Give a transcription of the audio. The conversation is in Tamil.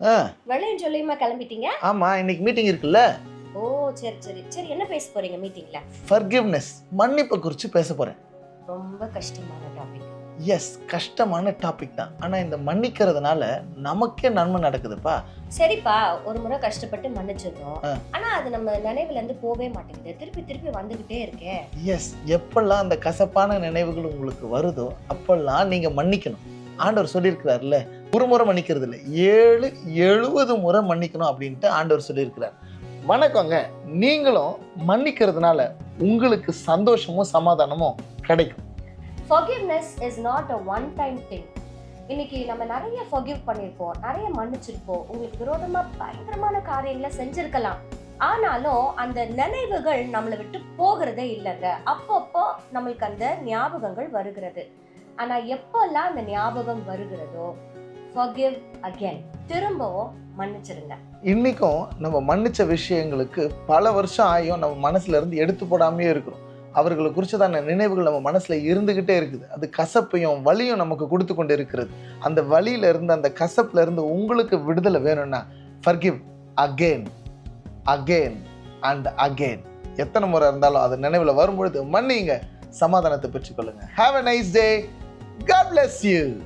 ஆ வெள்ளையும் சொல்லியுமா கிளம்பிட்டீங்க? ஆமா, இன்னைக்கு மீட்டிங் இருக்குல்ல. ஓ சரி சரி சரி, என்ன பேச போறீங்க மீட்டிங்ல? ஃபர்கிவ்னஸ், மன்னிப்பை குறித்து பேச போறேன். ரொம்ப கஷ்டமான டாபிக். எஸ், கஷ்டமான டாபிக் தான். ஆனா இந்த மன்னிக்கிறதுனால நமக்கே நன்மை நடக்குதுப்பா. சரிப்பா, ஒரு முறை கஷ்டப்பட்டு மன்னிச்சிடுறோம். ஆ. ஆனா அது நம்ம நினைவுல இருந்து போவே மாட்டேங்குது, திருப்பி திருப்பி வந்துகிட்டே இருக்கே. எஸ், எப்பெல்லாம் அந்த கசப்பான நினைவுகள் உங்களுக்கு வருதோ அப்பெல்லாம் நீங்க மன்னிக்கணும். ஆண்டவர் சொல்லியிருக்கிறார்ல, ஒரு முறை மன்னிக்கிறது இல்லை, 70 முறை மன்னிக்கணும் அப்படின்ட்டு ஆண்டவர் சொல்லியிருக்கிறார். வணக்கங்க. நீங்களும் மன்னிக்கிறதுனால உங்களுக்கு சந்தோஷமும் சமாதானமும் கிடைக்கும். Forgiveness is not a one time thing. இன்னைக்கு நம்ம நிறைய forgive பண்ணிருப்போம், நிறைய மன்னிச்சிருப்போம், உங்களுக்கு விரோதமா பயங்கரமான காரியங்களை செஞ்சிருக்கலாம். ஆனாலும் அந்த நினைவுகள் நம்மளை விட்டு போகிறதே இல்லைங்க. அப்பப்போ நம்மளுக்கு அந்த ஞாபகங்கள் வருகிறது. ஆனா எப்பெல்லாம் அந்த ஞாபகம் வருகிறதோ, forgive again, திரும்பவும் மன்னிச்சிருங்க. இன்னைக்கும் நம்ம மன்னிச்ச விஷயங்களுக்கு பல வருஷம் ஆயும் நம்ம மனசுல இருந்து எடுத்து போடாமையே இருக்கிறோம். அவர்களை குறிச்சதான நினைவுகள் நம்ம மனசுல இருந்துகிட்டே இருக்குது. அது கசப்பையும் வலியும் நமக்கு கொடுத்து கொண்டு இருக்கிறது. அந்த வலியில இருந்து, அந்த கசப்புல இருந்து உங்களுக்கு விடுதலை வேணும்னா forgive again, again and again. எத்தனை முறை இருந்தாலும் அது நினைவுல வரும்பொழுது மன்னிங்க, சமாதானத்தை பெற்றுக்கொள்ளுங்க. Have a nice day. God bless you.